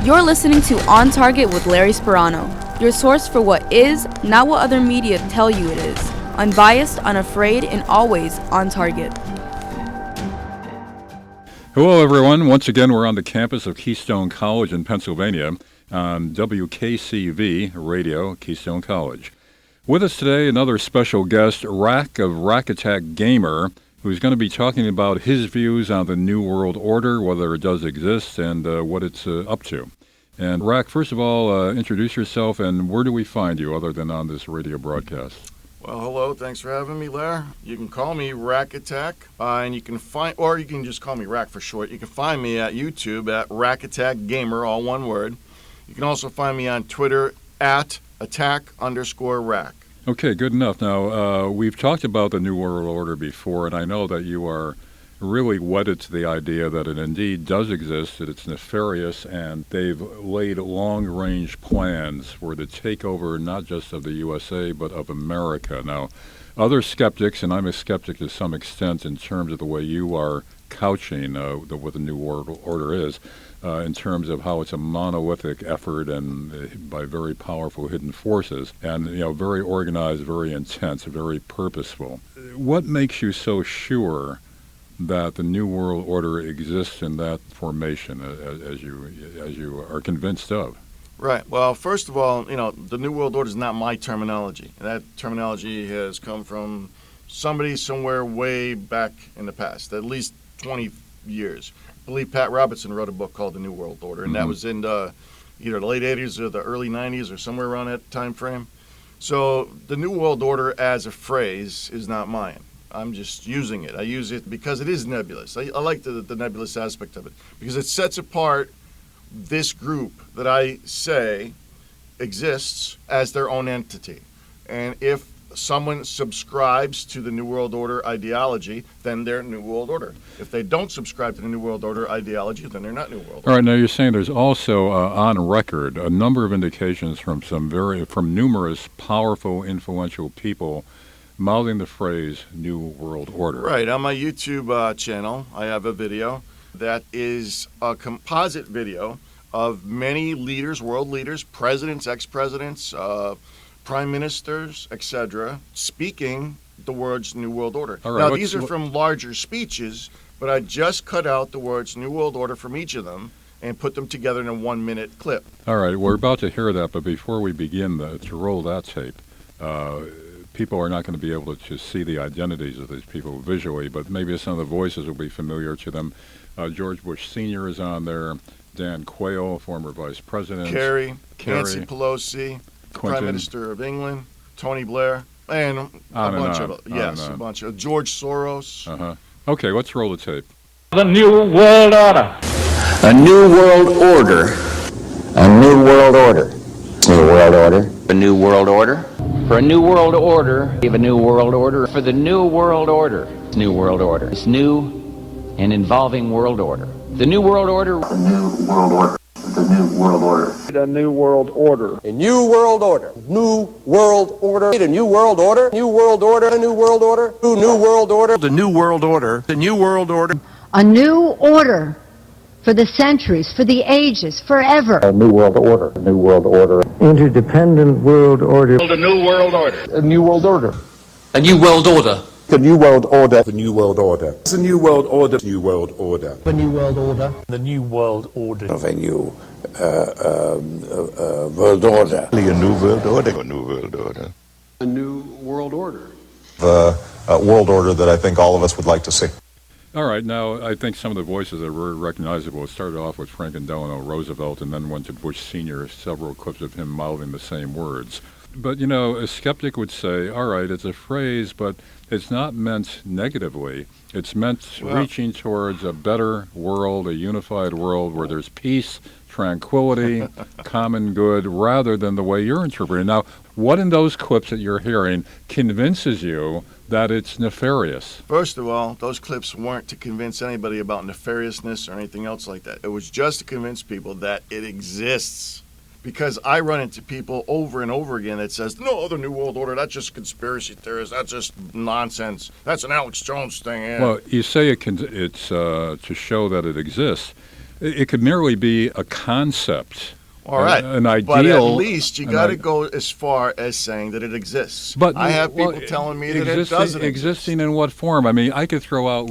You're listening to On Target with Larry Sparano, your source for what is, not what other media tell you it is. Unbiased, unafraid, and always on target. Hello, everyone. Once again, we're on the campus of Keystone College in Pennsylvania on WKCV Radio, Keystone College. With us today, another special guest, Rack of Rack Attack Gamer, who's going to be talking about his views on the New World Order, whether it does exist, and what it's up to. And Rack, first of all, introduce yourself, and where do we find you other than on this radio broadcast? Well, hello. Thanks for having me, Lair. You can call me Rack Attack, and you can find, or you can just call me Rack for short. You can find me at YouTube at Rack Attack Gamer, all one word. You can also find me on Twitter at attack_rack. Okay, good enough. Now, we've talked about the New World Order before, and I know that you are really wedded to the idea that it indeed does exist, that it's nefarious, and they've laid long-range plans for the takeover not just of the USA, but of America. Now, other skeptics, and I'm a skeptic to some extent in terms of the way you are couching what the New World Order is, in terms of how it's a monolithic effort and by very powerful hidden forces, and very organized, very intense, very purposeful. What makes you so sure that the New World Order exists in that formation, as you are convinced of? Right. Well, first of all, the New World Order is not my terminology. That terminology has come from somebody somewhere way back in the past, at least 20 years. I believe Pat Robertson wrote a book called The New World Order, and that was in either the late 80s or the early 90s or somewhere around that time frame. So the New World Order as a phrase is not mine. I'm just using it. I use it because it is nebulous. I like the nebulous aspect of it because it sets apart this group that I say exists as their own entity. And if someone subscribes to the New World Order ideology, then they're New World Order. If they don't subscribe to the New World Order ideology, then they're not New World Order. All right, now you're saying there's also on record a number of indications from numerous powerful, influential people mouthing the phrase New World Order. Right. On my YouTube channel, I have a video that is a composite video of many leaders, world leaders, presidents, ex-presidents, prime ministers, etc., speaking the words New World Order. All right, now, these are from larger speeches, but I just cut out the words New World Order from each of them and put them together in a 1-minute clip. All right, we're about to hear that, but before we begin to roll that tape, people are not going to be able to see the identities of these people visually, but maybe some of the voices will be familiar to them. George Bush Sr. is on there, Dan Quayle, former vice president. Kerry, Nancy Pelosi, Clinton, Prime Minister of England, Tony Blair, and a bunch of George Soros. Okay, let's roll the tape. The New World Order. A New World Order. A New World Order. New World Order. A New World Order. For a New World Order, we have a New World Order. For the New World Order, New World Order. It's new and involving world order. The New World Order. The New World Order. The New World Order. The New World Order. A New World Order. New World Order. A New World Order. New World Order. A New World Order. New World Order. The New World Order. The New World Order. A new order for the centuries, for the ages, forever. A New World Order. A New World Order. Interdependent world order. The New World Order. A New World Order. A New World Order. The New World Order. The New World Order. It's a New World Order. New World Order. The New World Order. The New World Order. Of a new world order. A New World Order. A New World Order. A New World Order. The world order that I think all of us would like to see. All right, now I think some of the voices are very recognizable. It started off with Franklin Delano Roosevelt and then went to Bush Sr., several clips of him mouthing the same words. But, a skeptic would say, all right, it's a phrase, but it's not meant negatively. It's meant reaching towards a better world, a unified world where there's peace, tranquility, common good, rather than the way you're interpreting. Now, what in those clips that you're hearing convinces you that it's nefarious? First of all, those clips weren't to convince anybody about nefariousness or anything else like that. It was just to convince people that it exists. Because I run into people over and over again that says, no, the New World Order, that's just conspiracy theorists, that's just nonsense. That's an Alex Jones thing. Yeah. Well, you say it's to show that it exists. It could merely be a concept. All right, an ideal. But at least you got to go as far as saying that it exists. But I have people telling me that it doesn't existing in what form? I mean, I could throw out.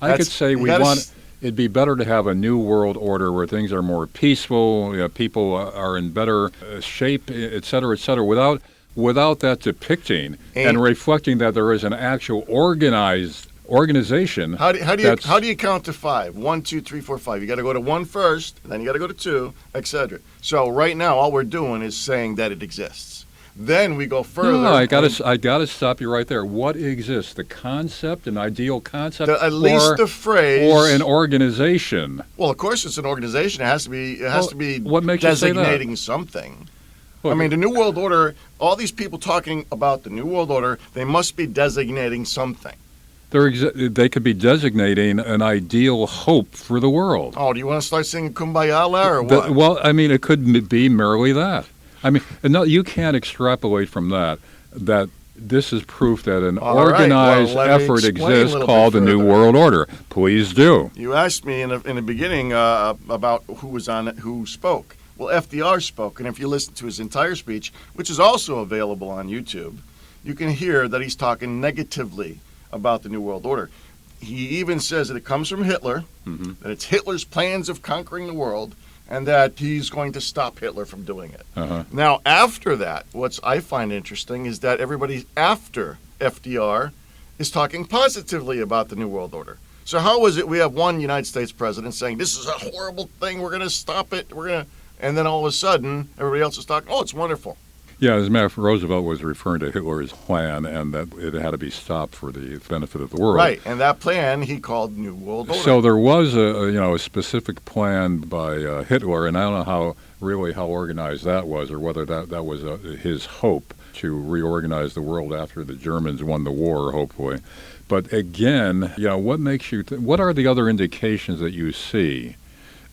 I could say we want. It'd be better to have a new world order where things are more peaceful. People are in better shape, et cetera, without that depicting and reflecting that there is an actual organization. How do you count to 5? 1, 2, 3, 4, 5. You got to go to 1 first, then you got to go to 2, etc. So right now, all we're doing is saying that it exists. Then we go further. No, I gotta stop you right there. What exists? The concept, an ideal concept, at least the phrase, or an organization. Well, of course, it's an organization. It has to be. What makes designating you say that? something. Look, I mean, the New World Order. All these people talking about the New World Order, they must be designating something. They could be designating an ideal hope for the world. Oh, do you want to start singing Kumbaya or what? Well, I mean, it could be merely that. I mean, no, you can't extrapolate from that this is proof that an organized effort exists called the New World Order. Please do. You asked me in the beginning about who was on it, who spoke. Well, FDR spoke, and if you listen to his entire speech, which is also available on YouTube, you can hear that he's talking negatively about the New World Order. He even says that it comes from Hitler, that it's Hitler's plans of conquering the world, and that he's going to stop Hitler from doing it. Now, after that, what I find interesting is that everybody after FDR is talking positively about the New World Order. So how is it we have one United States president saying, this is a horrible thing, we're going to stop it, and then all of a sudden, everybody else is talking, oh, it's wonderful. Yeah, as a matter of fact, Roosevelt was referring to Hitler's plan and that it had to be stopped for the benefit of the world. Right, and that plan he called New World Order. So there was a specific plan by Hitler, and I don't know how organized that was, or whether that was his hope to reorganize the world after the Germans won the war, hopefully. But again, what makes you? What are the other indications that you see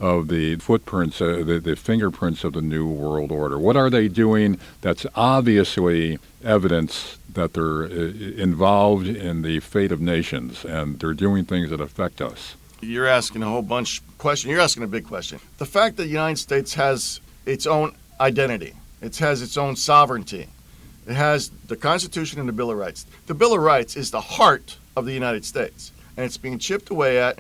of the footprints, the fingerprints of the New World Order? What are they doing that's obviously evidence that they're involved in the fate of nations and they're doing things that affect us? You're asking a whole bunch of questions. You're asking a big question. The fact that the United States has its own identity, it has its own sovereignty, it has the Constitution and the Bill of Rights. The Bill of Rights is the heart of the United States, and it's being chipped away at,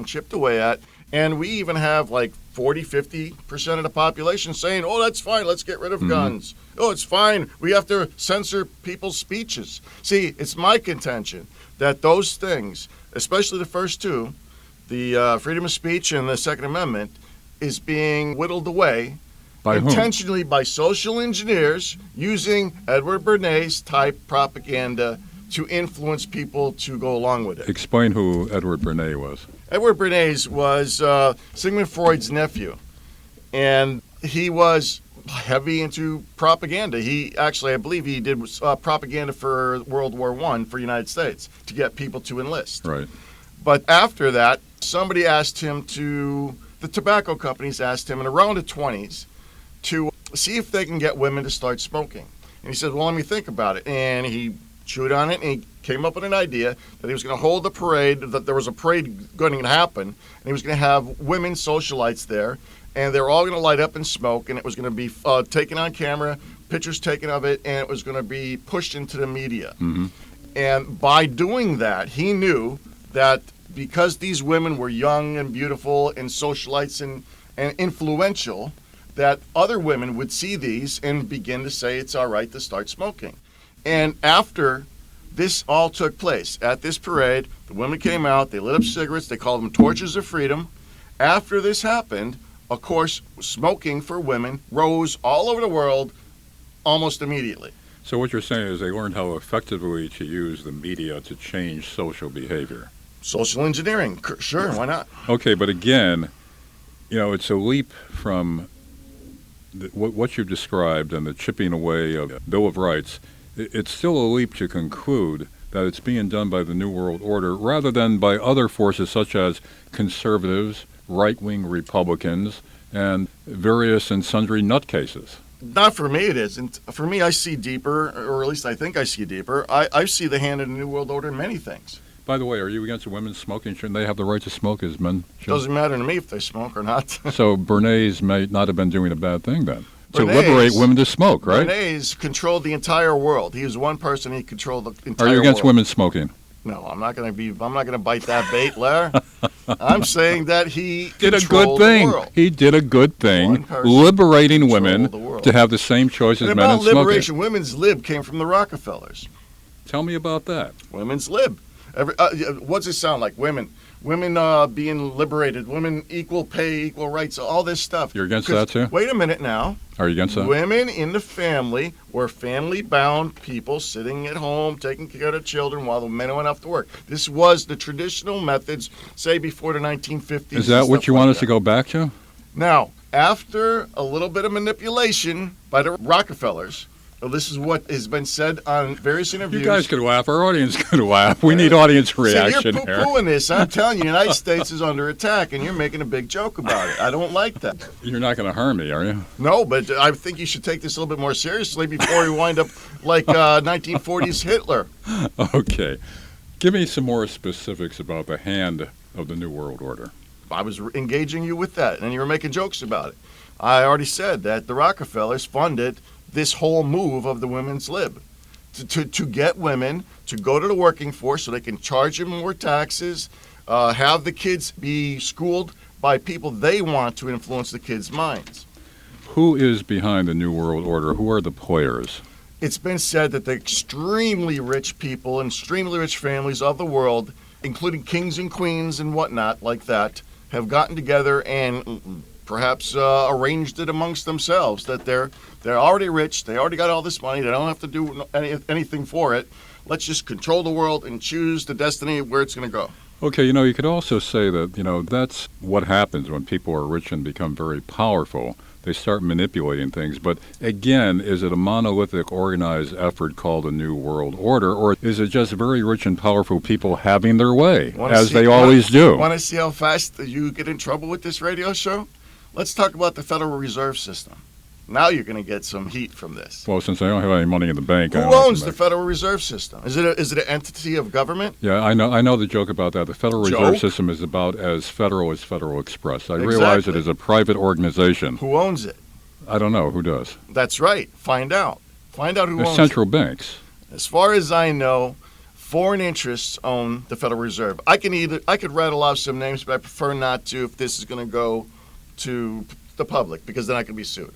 and we even have like 40-50% of the population saying, oh, that's fine, let's get rid of guns. Oh, it's fine, we have to censor people's speeches. See, it's my contention that those things, especially the first two, the freedom of speech and the Second Amendment, is being whittled away by intentionally by social engineers using Edward Bernays type propaganda to influence people to go along with it. Explain who Edward Bernays was. Edward Bernays was Sigmund Freud's nephew, and he was heavy into propaganda. He actually, I believe he did propaganda for World War I for the United States to get people to enlist. Right. But after that, somebody asked him the tobacco companies asked him in around the 20s to see if they can get women to start smoking. And he said, well, let me think about it. And he chewed on it, and he came up with an idea that he was going to hold a parade, that there was a parade going to happen, and he was going to have women socialites there, and they were all going to light up and smoke, and it was going to be taken on camera, pictures taken of it, and it was going to be pushed into the media. And by doing that, he knew that because these women were young and beautiful and socialites and influential, that other women would see these and begin to say it's all right to start smoking. And after this all took place, at this parade, the women came out, they lit up cigarettes, they called them torches of freedom. After this happened, of course, smoking for women rose all over the world almost immediately. So what you're saying is they learned how effectively to use the media to change social behavior. Social engineering, sure, why not? Okay, but again, it's a leap from what you've described and the chipping away of the Bill of Rights. It's still a leap to conclude that it's being done by the New World Order rather than by other forces such as conservatives, right-wing Republicans, and various and sundry nutcases. Not for me, it isn't. For me, I see deeper, or at least I think I see deeper. I see the hand of the New World Order in many things. By the way, are you against women smoking? Shouldn't they have the right to smoke as men should? Doesn't matter to me if they smoke or not. So Bernays may not have been doing a bad thing then. To Bernays- liberate women to smoke, right? Bernays controlled the entire world. He was one person. He controlled the entire Are you against world. women smoking? No, I'm not going to bite that bait, Lair. I'm saying that he Did a controlled good thing. the world. He did a good thing, One person liberating women controlled the world. to have the same choice as And men in about smoking. liberation, women's lib came from the Rockefellers. Tell me about that. Women's lib. What's it sound like? Women being liberated, women equal pay, equal rights, all this stuff. You're against that too? Wait a minute now. Are you against that? Women in the family were family-bound people sitting at home taking care of children while the men went off to work. This was the traditional methods, say, before the 1950s. Is that what you want us to go back to? Now, after a little bit of manipulation by the Rockefellers, well, this is what has been said on various interviews. You guys could laugh. Our audience could laugh. We need audience reaction So you're here. poo-pooing this. I'm telling you, the United States is under attack, and you're making a big joke about it. I don't like that. You're not going to harm me, are you? No, but I think you should take this a little bit more seriously before you wind up like 1940s Hitler. Okay. Give me some more specifics about the hand of the New World Order. I was engaging you with that, and you were making jokes about it. I already said that the Rockefellers funded this whole move of the women's lib to get women to go to the working force so they can charge them more taxes, have the kids be schooled by people they want to influence the kids' minds. Who is behind the New World Order? Who are the players? It's been said that the extremely rich people and extremely rich families of the world, including kings and queens and whatnot like that, have gotten together and perhaps arranged it amongst themselves that they're already rich, they already got all this money, they don't have to do anything for it. Let's just control the world and choose the destiny of where it's going to go. Okay, you could also say that, that's what happens when people are rich and become very powerful. They start manipulating things. But again, is it a monolithic, organized effort called a New World Order, or is it just very rich and powerful people having their way, as they always do? Want to see how fast you get in trouble with this radio show? Let's talk about the Federal Reserve System. Now you're going to get some heat from this. Well, since I don't have any money in the bank, Who owns the Federal Reserve System? Is it an entity of government? Yeah, I know the joke about that. The Federal Reserve System is about as Federal Express. I realize it is a private organization. Who owns it? I don't know. Who does? That's right. Find out. Find out who owns central it. banks. As far as I know, foreign interests own the Federal Reserve. I could rattle off some names, but I prefer not to if this is going to go to the public, because then I could be sued.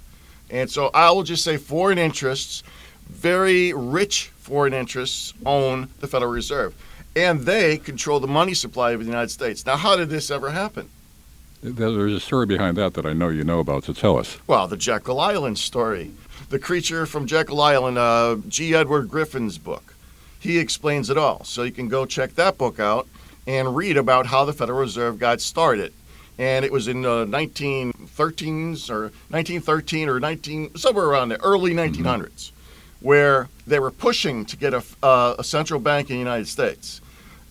And so I will just say foreign interests, very rich foreign interests, own the Federal Reserve. And they control the money supply of the United States. Now, how did this ever happen? There's a story behind that I know you know about, so tell us. Well, the Jekyll Island story. The creature from Jekyll Island, G. Edward Griffin's book. He explains it all. So you can go check that book out and read about how the Federal Reserve got started. And it was in 1913s or 1913 or somewhere around the early 1900s, where they were pushing to get a central bank in the United States.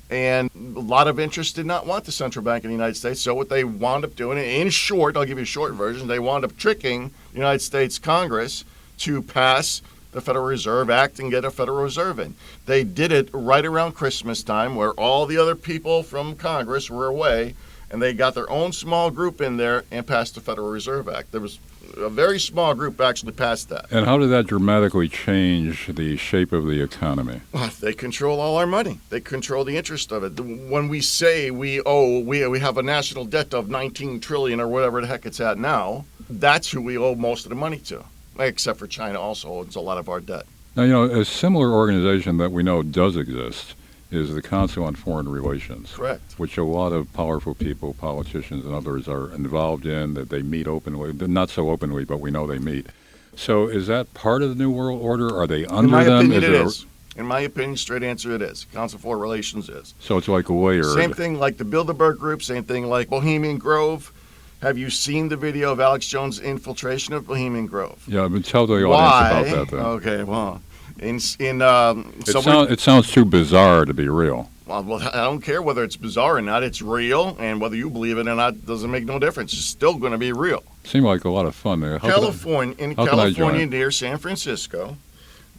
And a lot of interests did not want the central bank in the United States. So what they wound up doing, in short, I'll give you a short version, they wound up tricking the United States Congress to pass the Federal Reserve Act and get a Federal Reserve in. They did it right around Christmas time, where all the other people from Congress were away, and they got their own small group in there and passed the Federal Reserve Act. There was a very small group actually passed that. And how did that dramatically change the shape of the economy? Well, they control all our money. They control the interest of it. When we say we have a national debt of $19 trillion or whatever the heck it's at now, that's who we owe most of the money to, except for China also owns a lot of our debt. Now, a similar organization that we know does exist is the Council on Foreign Relations. Correct. Which a lot of powerful people, politicians and others are involved in, that they meet openly, not so openly, but we know they meet. So is that part of the New World Order? Are they under them? In my opinion, it is. In my opinion, straight answer, it is. Council on Foreign Relations is. So it's like layered. Same thing like the Bilderberg Group, same thing like Bohemian Grove. Have you seen the video of Alex Jones' infiltration of Bohemian Grove? Yeah, but tell the audience about that then. Okay, well, it sounds too bizarre to be real. Well, I don't care whether it's bizarre or not. It's real, and whether you believe it or not doesn't make no difference. It's still going to be real. Seemed like a lot of fun there. California, near San Francisco,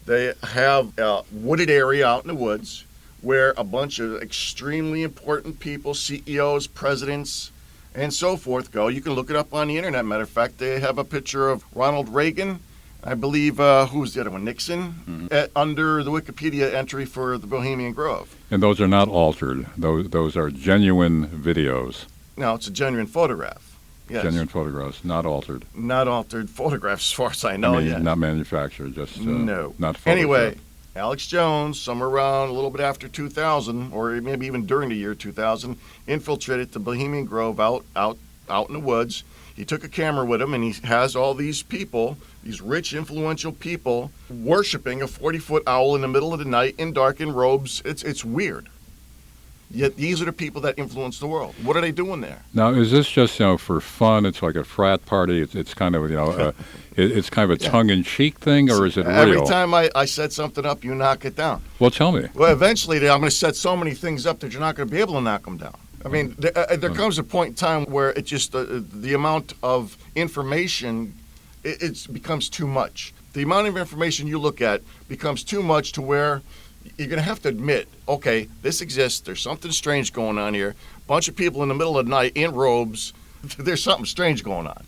they have a wooded area out in the woods where a bunch of extremely important people, CEOs, presidents, and so forth go. You can look it up on the internet. Matter of fact, they have a picture of Ronald Reagan, I believe, who was the other one, Nixon, under the Wikipedia entry for the Bohemian Grove. And those are not altered. Those are genuine videos. No, it's a genuine photograph. Yes. Genuine photographs, not altered. Not altered photographs, as far as I know. I mean, yet. not manufactured, just no. Not photoshopped. Anyway, Alex Jones, somewhere around a little bit after 2000, or maybe even during the year 2000, infiltrated the Bohemian Grove out in the woods. He took a camera with him, and he has all these people, these rich, influential people, worshiping a 40-foot owl in the middle of the night in dark in robes. It's weird. Yet these are the people that influence the world. What are they doing there? Now, is this just for fun? It's like a frat party. It's kind of it's kind of a tongue-in-cheek thing, or is it real? Every time I set something up, you knock it down. Well, tell me. Well, eventually I'm going to set so many things up that you're not going to be able to knock them down. I mean, there comes a point in time where it just the amount of information it becomes too much. The amount of information you look at becomes too much to where you're going to have to admit, okay, this exists. There's something strange going on here. A bunch of people in the middle of the night in robes. There's something strange going on.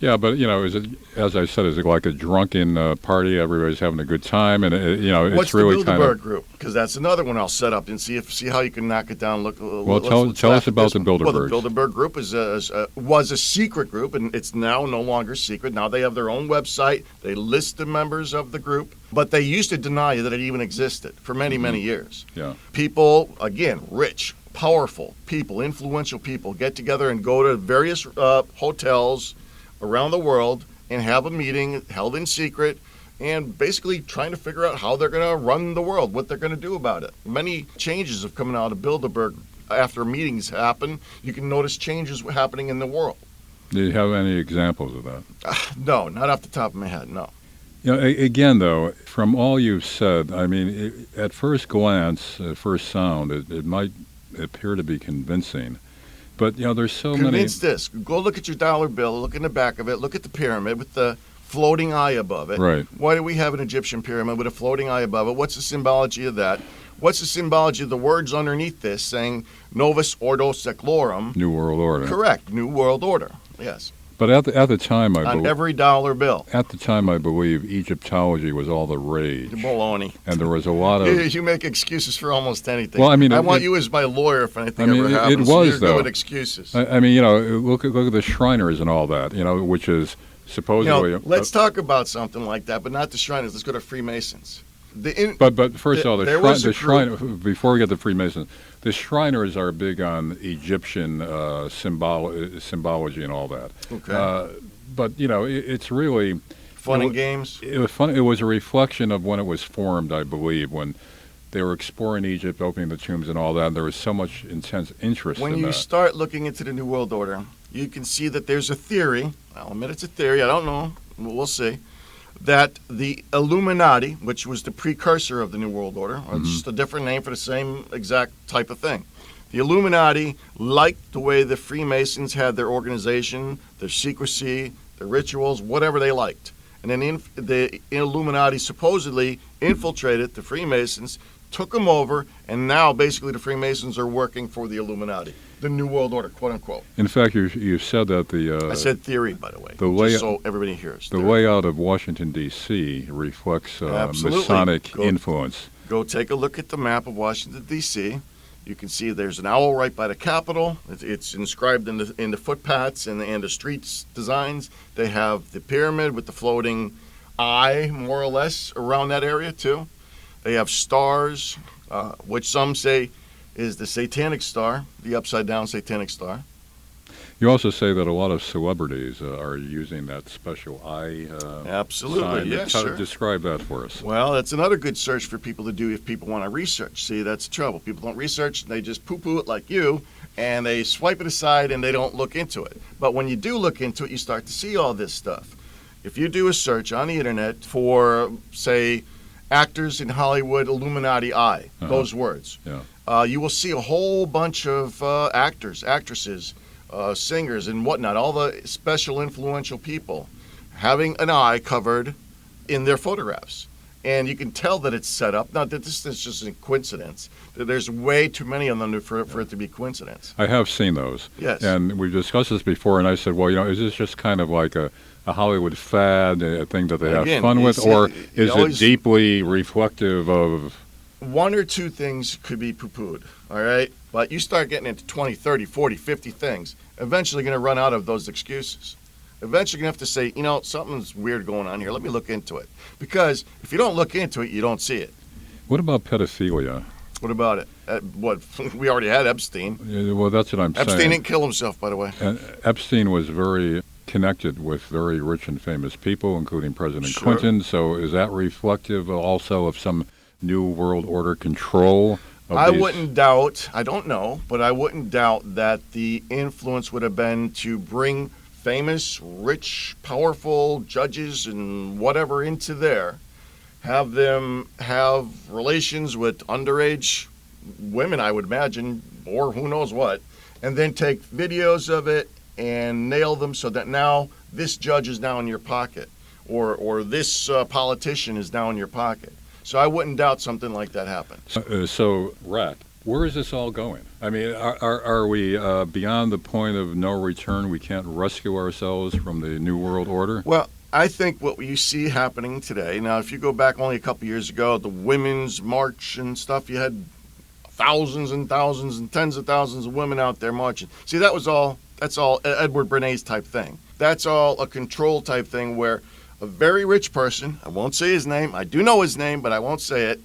Yeah, but is it, as I said, is it like a drunken party? Everybody's having a good time, and it's What's really the kind Bilderberg of group? Because that's another one I'll set up and see how you can knock it down. Look. Well, tell us about the Bilderbergs. Well, the Bilderberg group was a secret group, and it's now no longer secret. Now they have their own website. They list the members of the group, but they used to deny that it even existed for many, many years. Yeah. People, again, rich, powerful people, influential people, get together and go to various hotels around the world and have a meeting held in secret and basically trying to figure out how they're going to run the world, what they're going to do about it. Many changes have come out of Bilderberg after meetings happen. You can notice changes happening in the world. Do you have any examples of that? No, not off the top of my head, no. Again, though, from all you've said, I mean, at first glance, at first sound, it might appear to be convincing. But, there's so many... Convince this. Go look at your dollar bill, look in the back of it, look at the pyramid with the floating eye above it. Right. Why do we have an Egyptian pyramid with a floating eye above it? What's the symbology of that? What's the symbology of the words underneath this saying Novus Ordo Seclorum? New World Order. Correct. New World Order. Yes. But at the time, on every dollar bill. At the time, I believe Egyptology was all the rage. Baloney. And there was a lot of... You make excuses for almost anything. Well, I mean... I want you as my lawyer if anything ever happens. It was, You're though. good with excuses. I mean, look at the Shriners and all that, which is supposedly... let's talk about something like that, but not the Shriners. Let's go to Freemasons. But first of all, the Shrine, before we get to Freemasons, the Shriners are big on Egyptian symbology and all that. Okay. But it's really fun and games. It was fun. It was a reflection of when it was formed, I believe, when they were exploring Egypt, opening the tombs and all that. And there was so much intense interest. When you start looking into the New World Order, you can see that there's a theory. I'll admit it's a theory. I don't know. We'll see. That the Illuminati, which was the precursor of the New World Order, or just a different name for the same exact type of thing. The Illuminati liked the way the Freemasons had their organization, their secrecy, their rituals, whatever they liked. And then the Illuminati supposedly infiltrated the Freemasons, took them over, and now basically the Freemasons are working for the Illuminati, the New World Order, quote unquote. In fact, you said that the... I said theory, by the way, just so everybody hears. The layout of Washington, D.C. reflects Masonic influence. Go take a look at the map of Washington, D.C. You can see there's an owl right by the Capitol. It's inscribed in the footpaths and the streets designs. They have the pyramid with the floating eye, more or less, around that area, too. They have stars, which some say is the satanic star, the upside-down satanic star. You also say that a lot of celebrities are using that special eye Absolutely, sign. yes, sir. Describe that for us. Well, that's another good search for people to do if people want to research. See, that's the trouble. People don't research, they just poo-poo it like you, and they swipe it aside and they don't look into it. But when you do look into it, you start to see all this stuff. If you do a search on the internet for, say, actors in Hollywood, Illuminati eye, those words, you will see a whole bunch of actors, actresses, singers and whatnot, all the special influential people having an eye covered in their photographs. And you can tell that it's set up. Not that this is just a coincidence. There's way too many of them for it to be coincidence. I have seen those. Yes. And we've discussed this before, and I said, well, is this just kind of like a Hollywood fad, a thing that they have fun with, or is it deeply reflective of... One or two things could be poo-pooed, all right? But you start getting into 20, 30, 40, 50 things, eventually you're going to run out of those excuses. Eventually you're going to have to say, something's weird going on here. Let me look into it. Because if you don't look into it, you don't see it. What about pedophilia? What about it? We already had Epstein. Well, that's what I'm saying. Epstein didn't kill himself, by the way. And Epstein was very connected with very rich and famous people, including President Clinton. So is that reflective also of some New World Order control of I these? wouldn't doubt, I don't know, but I wouldn't doubt that the influence would have been to bring famous, rich, powerful judges and whatever into there, have them have relations with underage women, I would imagine, or who knows what, and then take videos of it and nail them so that now this judge is now in your pocket, or this politician is now in your pocket. So I wouldn't doubt something like that happened. So, Rack, where is this all going? I mean, are we beyond the point of no return? We can't rescue ourselves from the New World Order? Well, I think what you see happening today, now if you go back only a couple years ago, the Women's March and stuff, you had thousands and thousands and tens of thousands of women out there marching. See, that's all Edward Bernays type thing. That's all a control type thing where a very rich person, I won't say his name, I do know his name, but I won't say it,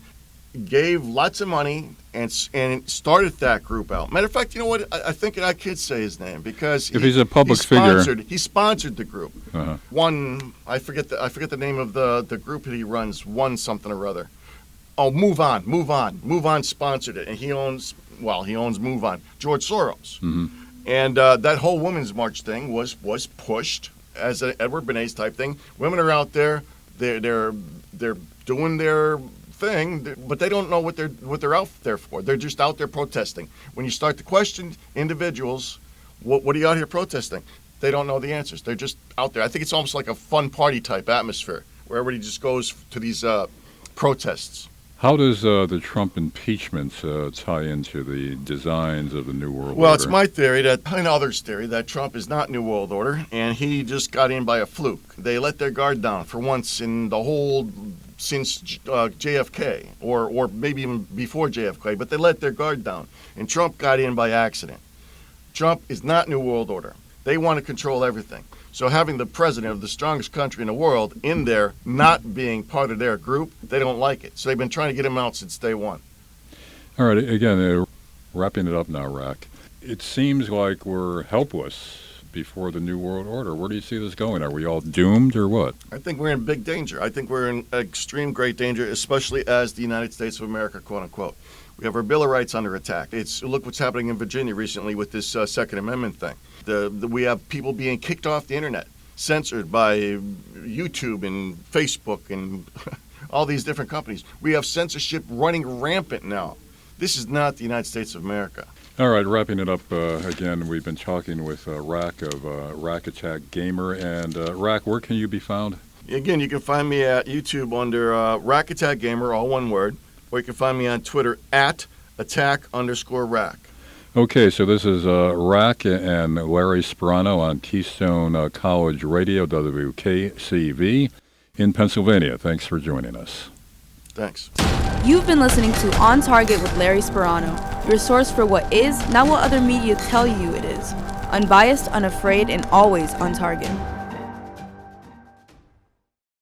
gave lots of money and started that group out. Matter of fact, you know what? I think I could say his name because if he's a public figure, he sponsored the group. One, I forget the name of the group that he runs. One something or other. Oh, Move On sponsored it, and he owns Move On. George Soros, and that whole Women's March thing was pushed as an Edward Bernays type thing. Women are out there, they're doing their thing, but they don't know what they're out there for. They're just out there protesting. When you start to question individuals, what are you out here protesting? They don't know the answers. They're just out there. I think it's almost like a fun party type atmosphere where everybody just goes to these protests. How does the Trump impeachment tie into the designs of the New World Order? Well, it's my theory and others' theory that Trump is not New World Order, and he just got in by a fluke. They let their guard down for once in the whole since JFK, or maybe even before JFK, but they let their guard down, and Trump got in by accident. Trump is not New World Order. They want to control everything. So having the president of the strongest country in the world in there not being part of their group, they don't like it. So they've been trying to get him out since day one. All right, again, wrapping it up now, Rack. It seems like we're helpless before the New World Order. Where do you see this going? Are we all doomed or what? I think we're in big danger. I think we're in extreme great danger, especially as the United States of America, quote unquote. We have our Bill of Rights under attack. Look what's happening in Virginia recently with this Second Amendment thing. We have people being kicked off the internet, censored by YouTube and Facebook and all these different companies. We have censorship running rampant now. This is not the United States of America. All right, wrapping it up again, we've been talking with Rack of Rack Attack Gamer. And Rack, where can you be found? Again, you can find me at YouTube under Rack Attack Gamer, all one word, or you can find me on Twitter at @attack_Rack. Okay, so this is Rack and Larry Sparano on Keystone College Radio, WKCV, in Pennsylvania. Thanks for joining us. Thanks. You've been listening to On Target with Larry Sparano, your source for what is, not what other media tell you it is. Unbiased, unafraid, and always on target.